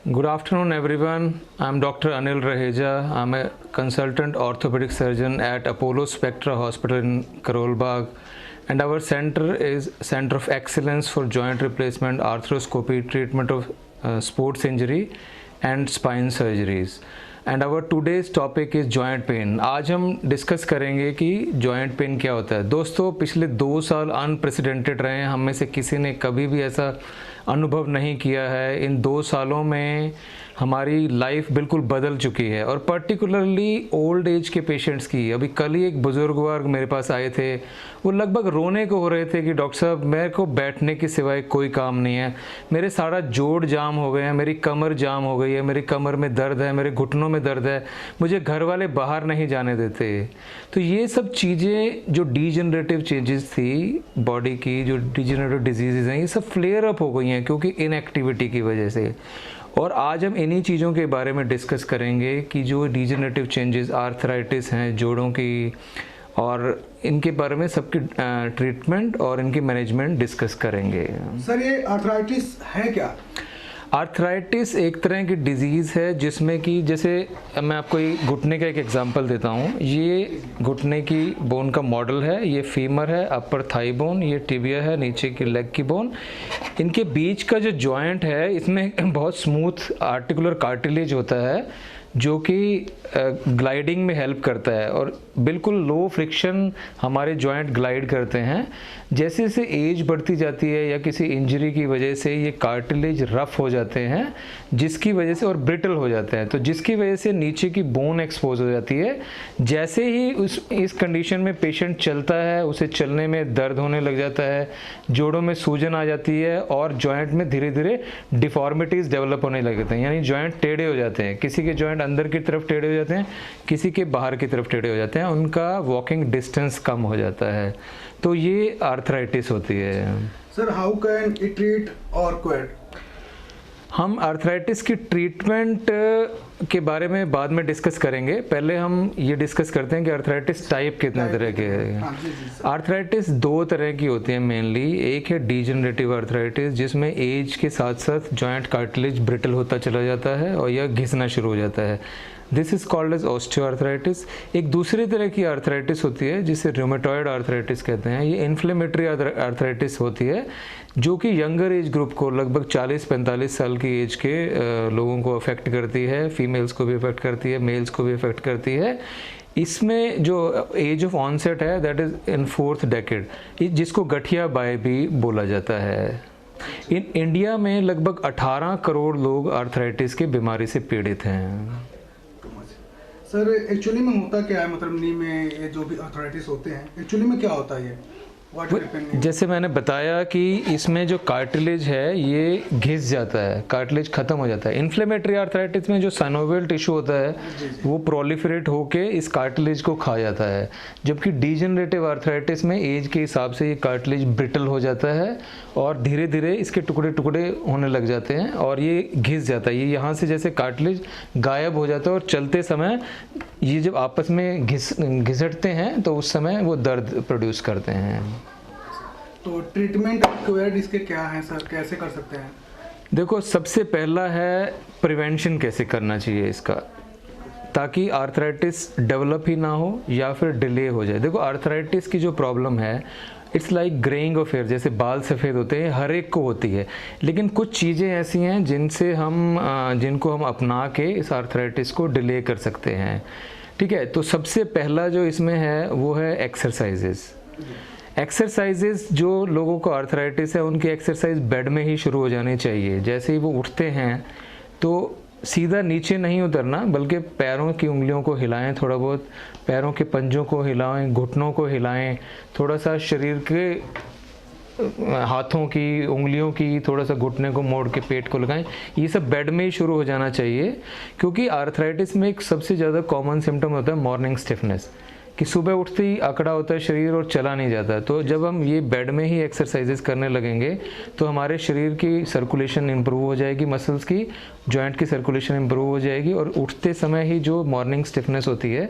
Good afternoon, everyone. I'm Dr. Anil Raheja. I'm a consultant orthopedic surgeon at Apollo Spectra Hospital in Karol Bagh, and our center is Center of Excellence for Joint Replacement, Arthroscopy, Treatment of Sports Injury, and Spine Surgeries. And our today's topic is joint pain. आज हम discuss करेंगे कि joint pain क्या होता है। दोस्तों, पिछले 2 साल अनप्रेसिडेंटेड रहे हैं। हम में से किसी ने कभी भी ऐसा अनुभव नहीं किया है। इन 2 सालों में हमारी लाइफ बिल्कुल बदल चुकी है, और पर्टिकुलरली ओल्ड एज के पेशेंट्स की। अभी कल ही एक बुजुर्गवार मेरे पास आए थे, वो लगभग रोने को हो रहे थे कि डॉक्टर साहब, मेरे को बैठने के सिवाय कोई काम नहीं है, मेरे सारा जोड़ जाम हो गए हैं, मेरी कमर जाम हो गई है, मेरी कमर में दर्द है, मेरे घुटनों में दर्द है, मुझे घर वाले बाहर नहीं जाने देते। तो ये सब चीज़ें जो डीजनरेटिव चेंजेस थी बॉडी की, जो डीजनरेटिव डिजीज़ हैं, ये सब फ्लेयर अप हो गई हैं क्योंकि इनएक्टिविटी की वजह से। और आज हम इन्हीं चीज़ों के बारे में डिस्कस करेंगे कि जो डीजनरेटिव चेंजेस, आर्थराइटिस हैं जोड़ों की, और इनके बारे में सबकी ट्रीटमेंट और इनकी मैनेजमेंट डिस्कस करेंगे। सर, ये आर्थराइटिस है क्या? आर्थराइटिस एक तरह की डिजीज़ है जिसमें कि, जैसे मैं आपको ये घुटने का एक एग्जांपल देता हूँ। ये घुटने की बोन का मॉडल है। ये फीमर है, अपर थाई बोन, ये टिबिया है, नीचे की लेग की बोन। इनके बीच का जो जॉइंट है, इसमें बहुत स्मूथ आर्टिकुलर कार्टिलेज होता है जो कि ग्लाइडिंग में हेल्प करता है, और बिल्कुल लो फ्रिक्शन हमारे जॉइंट ग्लाइड करते हैं। जैसे जैसे एज बढ़ती जाती है या किसी इंजरी की वजह से ये कार्टिलेज रफ हो जाते हैं, जिसकी वजह से, और ब्रिटल हो जाते हैं, तो जिसकी वजह से नीचे की बोन एक्सपोज हो जाती है। जैसे ही इस कंडीशन में पेशेंट चलता है, उसे चलने में दर्द होने लग जाता है, जोड़ों में सूजन आ जाती है, और जॉइंट में धीरे धीरे डिफॉर्मिटीज़ डेवलप होने लग जाते हैं, यानी जॉइंट टेढ़े हो जाते हैं। किसी के जॉइंट अंदर की तरफ टेढ़े हो जाते हैं, किसी के बाहर की तरफ टेढ़े हो जाते हैं, उनका वॉकिंग डिस्टेंस कम हो जाता है। तो ये आर्थराइटिस होती है। Sir, how can it treat और क्वेट? हम आर्थराइटिस की ट्रीटमेंट के बारे में बाद में डिस्कस करेंगे। पहले हम ये डिस्कस करते हैं कि आर्थराइटिस टाइप कितने तरह के हैं। आर्थराइटिस 2 तरह की होती है मेनली। एक है डीजनरेटिव आर्थराइटिस, जिसमें एज के साथ साथ जॉइंट कार्टिलेज ब्रिटल होता चला जाता है और यह घिसना शुरू हो जाता है। This is called as osteoarthritis. एक दूसरी तरह की आर्थराइटिस होती है जिसे रूमेटॉइड आर्थराइटिस कहते हैं। ये इन्फ्लेमेटरी आर्थराइटिस होती है जो कि यंगर एज ग्रुप को, लगभग 40-45 साल की एज के लोगों को अफेक्ट करती है। फीमेल्स को भी अफेक्ट करती है, मेल्स को भी अफेक्ट करती है। इसमें जो एज ऑफ ऑनसेट है, that is in 4th decade, जिसको गठिया बाय भी बोला जाता है। इंडिया में लगभग 18 करोड़ लोग आर्थराइटिस की बीमारी से पीड़ित हैं। सर, एक्चुअली में होता क्या है, मतलब नी में ये जो भी आर्थराइटिस होते हैं, एक्चुअली में क्या होता है ये? जैसे मैंने बताया कि इसमें जो कार्टिलेज है ये घिस जाता है, कार्टिलेज खत्म हो जाता है। इन्फ्लेमेटरी आर्थराइटिस में जो साइनोवियल टिश्यू होता है वो प्रोलिफरेट होके इस कार्टिलेज को खा जाता है, जबकि डीजनरेटिव आर्थराइटिस में एज के हिसाब से ये कार्टिलेज ब्रिटल हो जाता है और धीरे धीरे इसके टुकड़े टुकड़े होने लग जाते हैं और ये घिस जाता है। ये यहाँ से जैसे कार्टिलेज गायब हो जाता है, और चलते समय ये जब आपस में घिसटते हैं तो उस समय वो दर्द प्रोड्यूस करते हैं। तो ट्रीटमेंट क्वेट इसके क्या हैं सर, कैसे कर सकते हैं? देखो, सबसे पहला है प्रिवेंशन कैसे करना चाहिए इसका, ताकि आर्थराइटिस डेवलप ही ना हो या फिर डिले हो जाए। देखो, आर्थराइटिस की जो प्रॉब्लम है, it's like graying of hair. जैसे बाल सफ़ेद होते हैं, हर एक को होती है, लेकिन कुछ चीज़ें ऐसी हैं जिनको हम अपना के इस आर्थराइटिस को डिले कर सकते हैं। ठीक है, तो सबसे पहला जो इसमें है वो है एक्सरसाइजेस। एक्सरसाइजेस जो लोगों को आर्थराइटिस है, उनकी एक्सरसाइज बेड में ही शुरू हो जानी चाहिए। जैसे ही वो उठते हैं तो सीधा नीचे नहीं उतरना, बल्कि पैरों की उंगलियों को हिलाएं, थोड़ा बहुत पैरों के पंजों को हिलाएं, घुटनों को हिलाएं, थोड़ा सा शरीर के हाथों की, उंगलियों की, थोड़ा सा घुटने को मोड़ के पेट को लगाएं। ये सब बेड में ही शुरू हो जाना चाहिए, क्योंकि आर्थराइटिस में एक सबसे ज़्यादा कॉमन सिम्टम होता है मॉर्निंग स्टिफनेस। कि सुबह उठते ही अकड़ा होता है शरीर और चला नहीं जाता। तो जब हम ये बेड में ही एक्सरसाइजेस करने लगेंगे तो हमारे शरीर की सर्कुलेशन इंप्रूव हो जाएगी, मसल्स की, जॉइंट की सर्कुलेशन इंप्रूव हो जाएगी और उठते समय ही जो मॉर्निंग स्टिफनेस होती है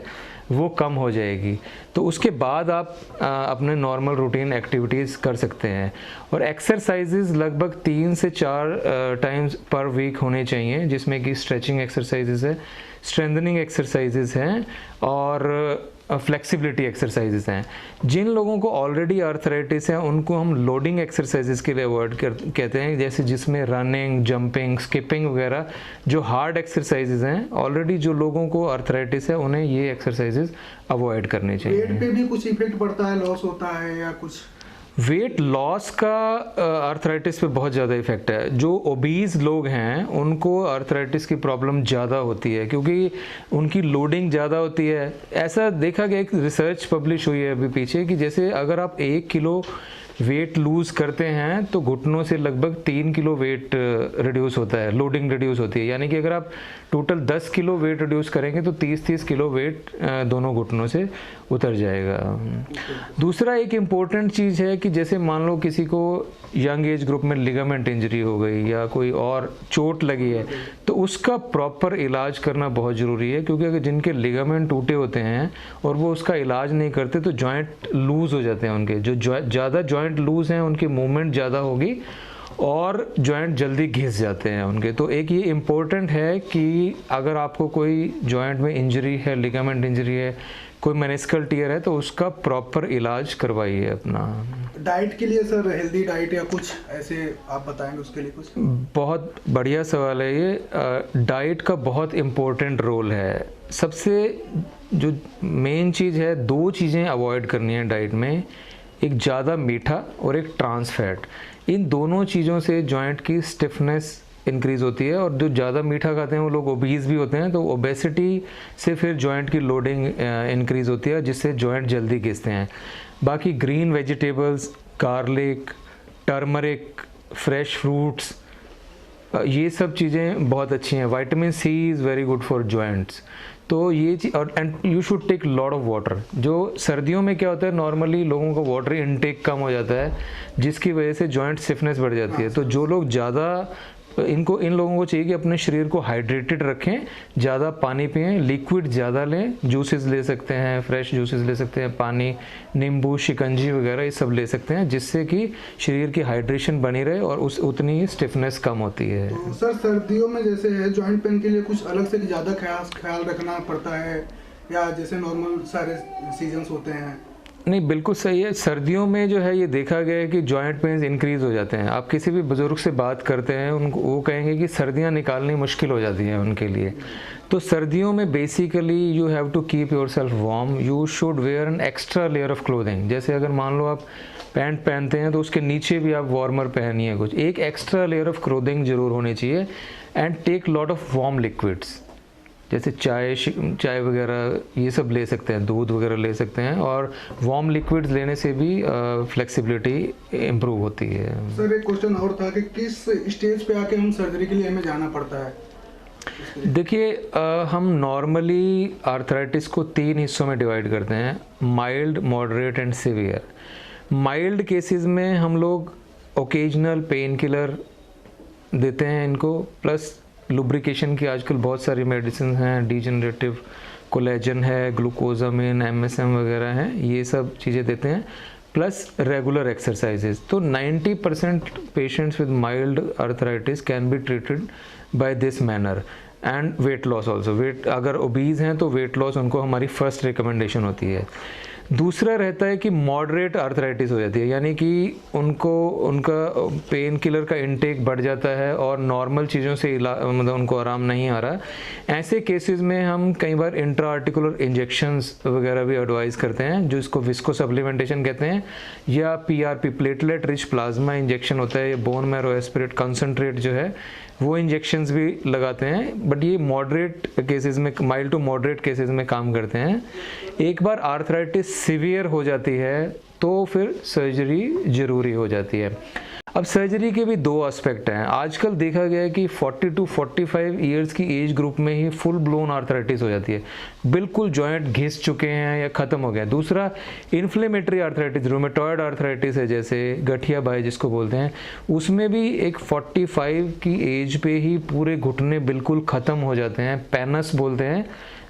वो कम हो जाएगी। तो उसके बाद आप अपने नॉर्मल रूटीन एक्टिविटीज़ कर सकते हैं। और एक्सरसाइजेज लगभग 3 से 4 टाइम्स पर वीक होने चाहिए, जिसमें कि स्ट्रेचिंग एक्सरसाइजेज है, स्ट्रेंथनिंग एक्सरसाइजेज हैं और फ्लेक्सिबिलिटी एक्सरसाइजेज हैं। जिन लोगों को ऑलरेडी आर्थराइटिस है उनको हम लोडिंग एक्सरसाइजेज के लिए अवॉइड कहते हैं, जैसे जिसमें रनिंग, जंपिंग, स्किपिंग वगैरह जो हार्ड एक्सरसाइजेज हैं। ऑलरेडी जो लोगों को आर्थराइटिस है उन्हें ये एक्सरसाइजेज अवॉइड करने चाहिए। वेट पे भी कुछ इफेक्ट पड़ता है, लॉस होता है या कुछ? वेट लॉस का आर्थराइटिस पे बहुत ज़्यादा इफेक्ट है। जो ओबीज लोग हैं उनको आर्थराइटिस की प्रॉब्लम ज़्यादा होती है क्योंकि उनकी लोडिंग ज़्यादा होती है। ऐसा देखा गया, एक रिसर्च पब्लिश हुई है अभी पीछे, कि जैसे अगर आप 1 किलो वेट लूज़ करते हैं तो घुटनों से लगभग 3 किलो वेट रिड्यूस होता है, लोडिंग रिड्यूस होती है। यानी कि अगर आप टोटल 10 किलो वेट रिड्यूस करेंगे तो 30-30 किलो वेट दोनों घुटनों से उतर जाएगा। दूसरा एक इम्पोर्टेंट चीज़ है कि जैसे मान लो किसी को यंग एज ग्रुप में लिगामेंट इंजरी हो गई या कोई और चोट लगी है तो उसका प्रॉपर इलाज करना बहुत ज़रूरी है, क्योंकि अगर जिनके लिगामेंट टूटे होते हैं और वो उसका इलाज नहीं करते तो जॉइंट लूज़ हो जाते हैं उनके। जो ज़्यादा जॉइंट लूज़ हैं उनकी मूवमेंट ज़्यादा होगी और जॉइंट जल्दी घिस जाते हैं उनके। तो एक ये इम्पोर्टेंट है कि अगर आपको कोई जॉइंट में इंजरी है, लिगामेंट इंजरी है, कोई मेनिस्कल टीयर है, तो उसका प्रॉपर इलाज करवाइए अपना। डाइट के लिए सर, हेल्दी डाइट या कुछ ऐसे आप बताएंगे उसके लिए कुछ? बहुत बढ़िया सवाल है ये। डाइट का बहुत इम्पोर्टेंट रोल है। सबसे जो मेन चीज़ है, 2 चीज़ें अवॉइड करनी है डाइट में, एक ज़्यादा मीठा और एक ट्रांस फैट। इन दोनों चीज़ों से जॉइंट की स्टिफनेस इंक्रीज़ होती है और जो ज़्यादा मीठा खाते हैं वो लोग ओबीज भी होते हैं, तो ओबेसिटी से फिर जॉइंट की लोडिंग इंक्रीज़ होती है जिससे जॉइंट जल्दी घिसते हैं। बाकी green vegetables, garlic, turmeric, fresh fruits, ये सब चीज़ें बहुत अच्छी हैं। Vitamin C is very good for joints. तो ये चीज़, और and you should take lot of water. जो सर्दियों में क्या होता है, नॉर्मली लोगों का वाटर इनटेक कम हो जाता है जिसकी वजह से जॉइंट स्टिफनेस बढ़ जाती है। तो जो लोग ज़्यादा इन लोगों को चाहिए कि अपने शरीर को हाइड्रेटेड रखें, ज़्यादा पानी पिएं, लिक्विड ज़्यादा लें, जूसेस ले सकते हैं, फ्रेश जूसेस ले सकते हैं, पानी, नींबू, शिकंजी वगैरह ये सब ले सकते हैं, जिससे कि शरीर की हाइड्रेशन बनी रहे और उतनी ही स्टिफनेस कम होती है। तो सर, सर्दियों में जैसे है जॉइंट पेन के लिए कुछ अलग से ज़्यादा ख्याल रखना पड़ता है या जैसे नॉर्मल सारे सीजन्स होते हैं? नहीं, बिल्कुल सही है। सर्दियों में जो है ये देखा गया है कि जॉइंट पेन्स इंक्रीज हो जाते हैं। आप किसी भी बुजुर्ग से बात करते हैं, उनको वो कहेंगे कि सर्दियां निकालनी मुश्किल हो जाती हैं उनके लिए। तो सर्दियों में basically you have to keep yourself warm. You should wear an extra layer of clothing. जैसे अगर मान लो आप पैंट पहनते हैं तो उसके नीचे भी आप वार्मर पहनिए, कुछ एक एक्स्ट्रा लेयर ऑफ क्लोथिंग जरूर होनी चाहिए। And take lot of warm liquids, जैसे चाय वगैरह ये सब ले सकते हैं, दूध वगैरह ले सकते हैं, और वार्म लिक्विड्स लेने से भी फ्लेक्सिबिलिटी इम्प्रूव होती है। सर, एक क्वेश्चन और था कि किस स्टेज पे आके हम सर्जरी के लिए हमें जाना पड़ता है? देखिए, हम नॉर्मली आर्थराइटिस को 3 हिस्सों में डिवाइड करते हैं, mild, moderate and severe. Mild cases में हम लोग ओकेजनल पेन किलर देते हैं इनको, प्लस लुब्रिकेशन की आजकल बहुत सारी मेडिसिन हैं, डीजनरेटिव कोलेजन है, ग्लूकोजामिन, एमएसएम वगैरह हैं, ये सब चीज़ें देते हैं, प्लस रेगुलर एक्सरसाइजेज। तो 90% patients with mild arthritis can be treated by this manner. And weight loss also, weight अगर ओबीज हैं तो वेट लॉस उनको हमारी फर्स्ट रिकमेंडेशन होती है। दूसरा रहता है कि मॉडरेट आर्थराइटिस हो जाती है, यानी कि उनका पेन किलर का इंटेक बढ़ जाता है और नॉर्मल चीज़ों से मतलब उनको आराम नहीं आ रहा। ऐसे केसेस में हम कई बार इंट्रा आर्टिकुलर इंजेक्शंस वगैरह भी एडवाइस करते हैं, जो इसको विस्को सप्लीमेंटेशन कहते हैं, या PRP, platelet rich plasma injection होता है, ये बोन मैरो एस्पिरेट कंसनट्रेट जो है वो इंजेक्शंस भी लगाते हैं। बट ये मॉडरेट केसेस में, माइल्ड टू मॉडरेट केसेस में काम करते हैं। एक बार आर्थराइटिस सीवियर हो जाती है तो फिर सर्जरी ज़रूरी हो जाती है। अब सर्जरी के भी दो एस्पेक्ट हैं। आजकल देखा गया है कि 40 to 45 ईयर्स की एज ग्रुप में ही फुल ब्लोन आर्थराइटिस हो जाती है, बिल्कुल जॉइंट घिस चुके हैं या ख़त्म हो गया। दूसरा इन्फ्लेमेटरी आर्थराइटिस, रूमेटॉयड आर्थराइटिस है, जैसे गठिया बाई जिसको बोलते हैं, उसमें भी एक 45 की एज पे ही पूरे घुटने बिल्कुल ख़त्म हो जाते हैं। पैनस बोलते हैं,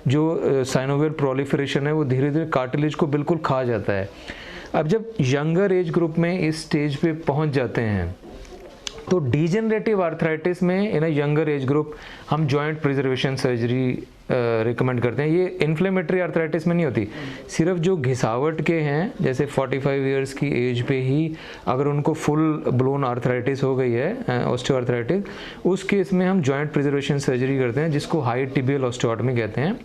जो साइनोवियल प्रोलिफरेशन है वो धीरे धीरे कार्टिलेज को बिल्कुल खा जाता है। अब जब यंगर एज ग्रुप में इस स्टेज पे पहुंच जाते हैं तो डिजेनरेटिव आर्थराइटिस में इन अ यंगर एज ग्रुप हम जॉइंट प्रिजर्वेशन सर्जरी रिकमेंड करते हैं। ये इन्फ्लेमेटरी आर्थराइटिस में नहीं होती, सिर्फ जो घिसावट के हैं जैसे 45 इयर्स की एज पे ही अगर उनको फुल ब्लोन आर्थराइटिस हो गई है, ऑस्टियोआर्थराइटिस, उस केस में हम जॉइंट प्रिजर्वेशन सर्जरी करते हैं जिसको हाई टिबियल ऑस्टियोटॉमी कहते हैं।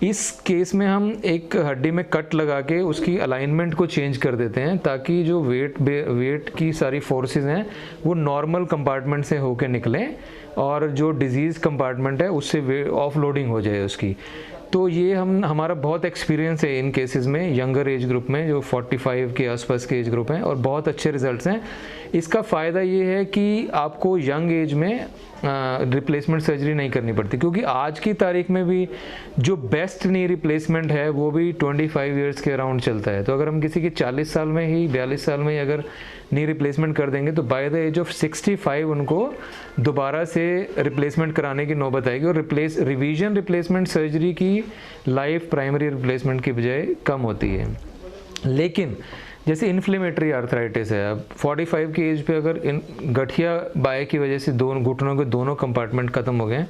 इस केस में हम एक हड्डी में कट लगा के उसकी अलाइनमेंट को चेंज कर देते हैं ताकि जो वेट की सारी फोर्सेस हैं वो नॉर्मल कंपार्टमेंट से होके निकलें और जो डिजीज़ कंपार्टमेंट है उससे ऑफ लोडिंग हो जाए उसकी। तो ये हमारा बहुत एक्सपीरियंस है इन केसेस में, यंगर एज ग्रुप में जो 45 के आसपास के एज ग्रुप हैं, और बहुत अच्छे रिजल्ट्स हैं। इसका फ़ायदा ये है कि आपको यंग एज में रिप्लेसमेंट सर्जरी नहीं करनी पड़ती, क्योंकि आज की तारीख में भी जो बेस्ट नी रिप्लेसमेंट है वो भी 25 इयर्स के अराउंड चलता है। तो अगर हम किसी की 40 साल में ही 42 साल में ही अगर नी रिप्लेसमेंट कर देंगे तो बाय द एज ऑफ 65 उनको दोबारा से रिप्लेसमेंट कराने की नौबत आएगी, और रिवीजन रिप्लेसमेंट सर्जरी की लाइफ प्राइमरी रिप्लेसमेंट की बजाय कम होती है। लेकिन जैसे इन्फ्लेमेटरी आर्थराइटिस है, अब 45 की एज पे अगर गठिया बाय की वजह से दोनों घुटनों के दोनों कंपार्टमेंट ख़त्म हो गए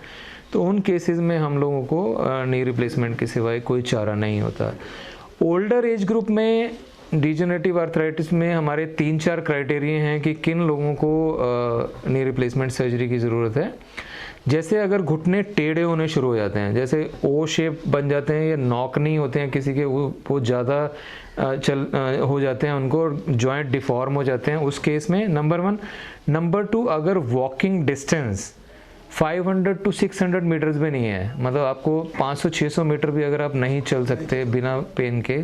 तो उन केसेस में हम लोगों को नी रिप्लेसमेंट के सिवाय कोई चारा नहीं होता। ओल्डर एज ग्रुप में डिजेनरेटिव आर्थराइटिस में हमारे 3-4 क्राइटेरिया हैं कि किन लोगों को नी रिप्लेसमेंट सर्जरी की ज़रूरत है। जैसे अगर घुटने टेढ़े होने शुरू हो जाते हैं, जैसे ओ शेप बन जाते हैं या नॉक नहीं होते हैं किसी के, वो ज़्यादा हो जाते हैं उनको, जॉइंट डिफॉर्म हो जाते हैं, उस केस में नंबर 1। नंबर 2, अगर वॉकिंग डिस्टेंस 500 to 600 मीटर्स भी नहीं है, मतलब आपको 500-600 मीटर भी अगर आप नहीं चल सकते बिना पेन के,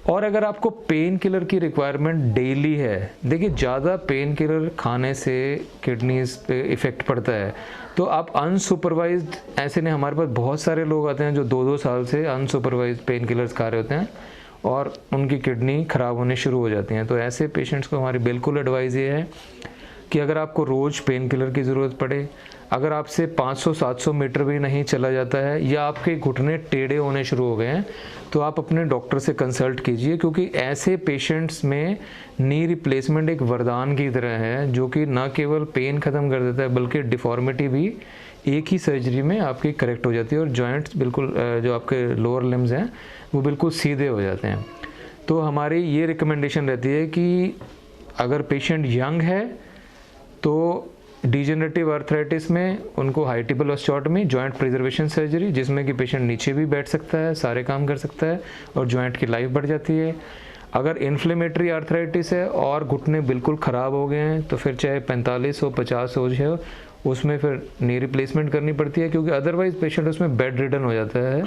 और अगर आपको पेन किलर की रिक्वायरमेंट डेली है, देखिए ज़्यादा पेन किलर खाने से किडनीज पे इफ़ेक्ट पड़ता है, तो आप अनसुपरवाइज्ड, ऐसे नहीं, हमारे पास बहुत सारे लोग आते हैं जो 2-2 साल से अनसुपरवाइज्ड पेन किलर्स खा रहे होते हैं और उनकी किडनी ख़राब होने शुरू हो जाती हैं। तो ऐसे पेशेंट्स को हमारी बिल्कुल एडवाइस ये है कि अगर आपको रोज़ पेन किलर की ज़रूरत पड़े, अगर आपसे 500-700 मीटर भी नहीं चला जाता है या आपके घुटने टेढ़े होने शुरू हो गए हैं, तो आप अपने डॉक्टर से कंसल्ट कीजिए, क्योंकि ऐसे पेशेंट्स में नी रिप्लेसमेंट एक वरदान की तरह है जो कि न केवल पेन ख़त्म कर देता है बल्कि डिफॉर्मिटी भी एक ही सर्जरी में आपकी करेक्ट हो जाती है और जॉइंट्स बिल्कुल जो आपके लोअर लिम्स हैं वो बिल्कुल सीधे हो जाते हैं। तो हमारी ये रिकमेंडेशन रहती है कि अगर पेशेंट यंग है तो डिजेनरेटिव आर्थराइटिस में उनको high tibial osteotomy, joint preservation surgery, जिसमें कि पेशेंट नीचे भी बैठ सकता है, सारे काम कर सकता है और जॉइंट की लाइफ बढ़ जाती है। अगर इन्फ्लेमेटरी आर्थराइटिस है और घुटने बिल्कुल ख़राब हो गए हैं तो फिर चाहे 45 हो 50 हो, उसमें फिर नी रिप्लेसमेंट करनी पड़ती है, क्योंकि अदरवाइज पेशेंट उसमें बेड रिडन हो जाता है,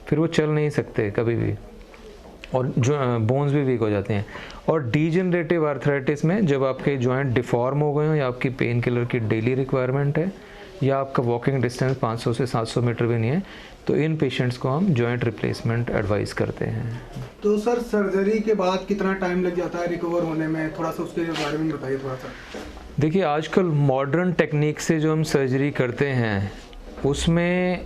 फिर वो चल नहीं सकते कभी भी, और जो बोन्स भी वीक हो जाते हैं। और डिजेनरेटिव आर्थराइटिस में जब आपके जॉइंट डिफॉर्म हो गए हो या आपकी पेन किलर की डेली रिक्वायरमेंट है या आपका वॉकिंग डिस्टेंस 500 से 700 मीटर भी नहीं है, तो इन पेशेंट्स को हम जॉइंट रिप्लेसमेंट एडवाइस करते हैं। तो सर सर्जरी के बाद कितना टाइम लग जाता है रिकवर होने में, थोड़ा सा उसके बारे में बताइए थोड़ा सा। देखिए आजकल मॉडर्न टेक्निक से जो हम सर्जरी करते हैं उसमें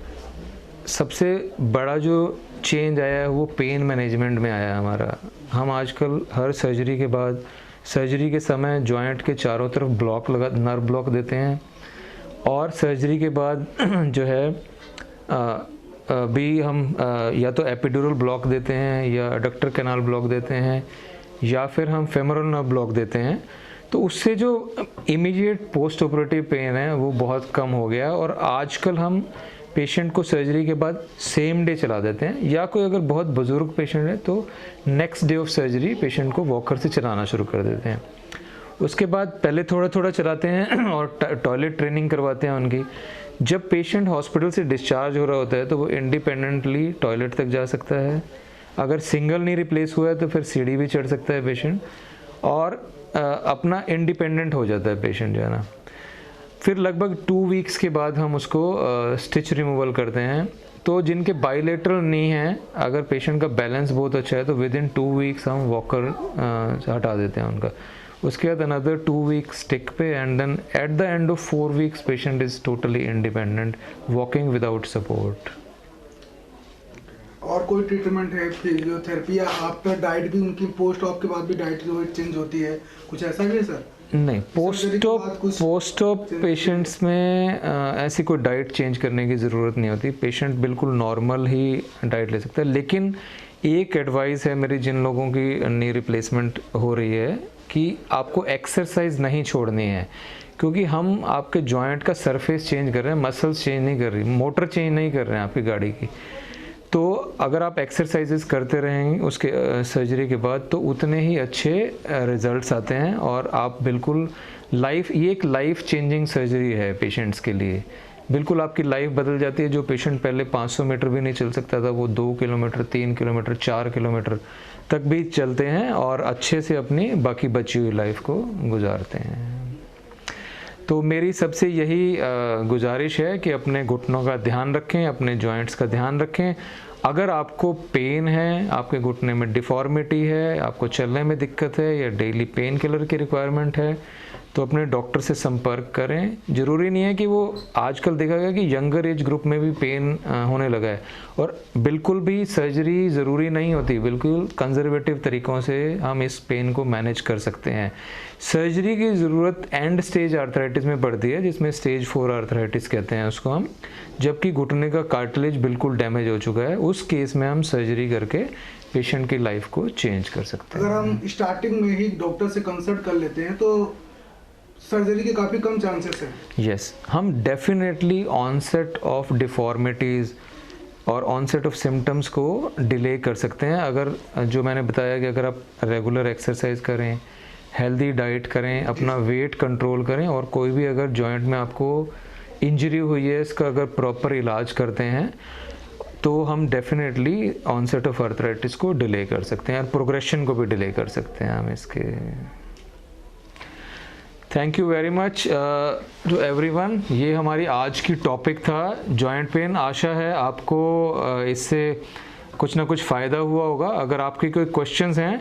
सबसे बड़ा जो चेंज आया है वो पेन मैनेजमेंट में आया है हमारा। हम आजकल हर सर्जरी के बाद, सर्जरी के समय जॉइंट के चारों तरफ नर्व ब्लॉक देते हैं, और सर्जरी के बाद जो है भी हम या तो एपिड्यूरल ब्लॉक देते हैं या एडक्टर कैनाल ब्लॉक देते हैं या फिर हम फेमोरल नर्व ब्लॉक देते हैं। तो उससे जो इमीडिएट पोस्ट ऑपरेटिव पेन है वो बहुत कम हो गया, और आजकल हम पेशेंट को सर्जरी के बाद सेम डे चला देते हैं, या कोई अगर बहुत बुजुर्ग पेशेंट है तो next day of surgery patient को वॉकर से चलाना शुरू कर देते हैं। उसके बाद पहले थोड़ा थोड़ा चलाते हैं और टॉयलेट ट्रेनिंग करवाते हैं उनकी। जब पेशेंट हॉस्पिटल से डिस्चार्ज हो रहा होता है तो वो इंडिपेंडेंटली टॉयलेट तक जा सकता है। अगर सिंगल नहीं रिप्लेस हुआ है तो फिर सीढ़ी भी चढ़ सकता है पेशेंट। और अपना इंडिपेंडेंट हो जाता है पेशेंट जो है ना। फिर लगभग 2 वीक्स के बाद हम उसको स्टिच रिमूवल करते हैं। तो जिनके बाइलेटरल नी है, अगर पेशेंट का बैलेंस बहुत अच्छा है तो विद इन 2 वीक्स हम वॉकर हटा देते हैं उनका। उसके बाद अनदर 2 वीक्स स्टिक पे, and then at the end of 4 weeks patient is totally independent, walking without support. और कोई ट्रीटमेंट है, फिजियोथेरेपी, या आफ्टर डाइट भी उनकी पोस्ट ऑप के बाद भी डाइट जो चेंज होती है, कुछ ऐसा भी है सर? नहीं, पोस्ट ऑप पेशेंट्स में ऐसी कोई डाइट चेंज करने की ज़रूरत नहीं होती। पेशेंट बिल्कुल नॉर्मल ही डाइट ले सकता है। लेकिन एक एडवाइस है मेरी जिन लोगों की नी रिप्लेसमेंट हो रही है कि आपको एक्सरसाइज नहीं छोड़नी है, क्योंकि हम आपके जॉइंट का सरफेस चेंज कर रहे हैं, मसल्स चेंज नहीं कर रही, मोटर चेंज नहीं कर रहे हैं आपकी गाड़ी की। तो अगर आप एक्सरसाइजेस करते रहेंगे उसके सर्जरी के बाद तो उतने ही अच्छे रिजल्ट्स आते हैं, और आप बिल्कुल ये एक लाइफ चेंजिंग सर्जरी है पेशेंट्स के लिए। बिल्कुल आपकी लाइफ बदल जाती है। जो पेशेंट पहले 500 मीटर भी नहीं चल सकता था, वो 2 किलोमीटर, 3 किलोमीटर, 4 किलोमीटर तक भी चलते हैं और अच्छे से अपनी बाकी बची हुई लाइफ को गुजारते हैं। तो मेरी सबसे यही गुजारिश है कि अपने घुटनों का ध्यान रखें, अपने जॉइंट्स का ध्यान रखें। अगर आपको पेन है, आपके घुटने में डिफॉर्मिटी है, आपको चलने में दिक्कत है, या डेली पेन किलर की रिक्वायरमेंट है, तो अपने डॉक्टर से संपर्क करें। ज़रूरी नहीं है कि वो, आजकल देखा गया कि यंगर एज ग्रुप में भी पेन होने लगा है, और बिल्कुल भी सर्जरी ज़रूरी नहीं होती। बिल्कुल कंजर्वेटिव तरीक़ों से हम इस पेन को मैनेज कर सकते हैं। सर्जरी की ज़रूरत एंड स्टेज आर्थराइटिस में पड़ती है, जिसमें स्टेज 4 आर्थराइटिस कहते हैं उसको हम, जबकि घुटने का कार्टिलेज बिल्कुल डैमेज हो चुका है। उस केस में हम सर्जरी करके पेशेंट की लाइफ को चेंज कर सकते हैं। अगर हम स्टार्टिंग में ही डॉक्टर से कंसल्ट कर लेते हैं तो सर्जरी के काफ़ी कम चांसेस हैं। यस, हम डेफिनेटली ऑनसेट ऑफ डिफॉर्मिटीज़ और ऑनसेट ऑफ सिम्टम्स को डिले कर सकते हैं। अगर जो मैंने बताया कि अगर आप रेगुलर एक्सरसाइज करें, हेल्दी डाइट करें, अपना वेट कंट्रोल करें, और कोई भी अगर जॉइंट में आपको इंजरी हुई है इसका अगर प्रॉपर इलाज करते हैं, तो हम डेफिनेटली ऑनसेट ऑफ आर्थराइटिस को डिले कर सकते हैं और प्रोग्रेशन को भी डिले कर सकते हैं हम इसके। Thank you very much to everyone. ये हमारी आज की टॉपिक था जॉइंट पेन। आशा है आपको इससे कुछ ना कुछ फ़ायदा हुआ होगा। अगर आपके कोई क्वेश्चंस हैं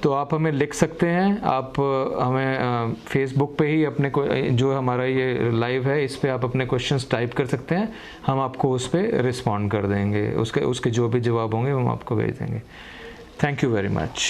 तो आप हमें लिख सकते हैं। आप हमें फेसबुक पे ही अपने जो हमारा ये लाइव है इस पे आप अपने क्वेश्चंस टाइप कर सकते हैं, हम आपको उस पर रिस्पॉन्ड कर देंगे। उसके जो भी जवाब होंगे हम आपको भेज देंगे। Thank you very much.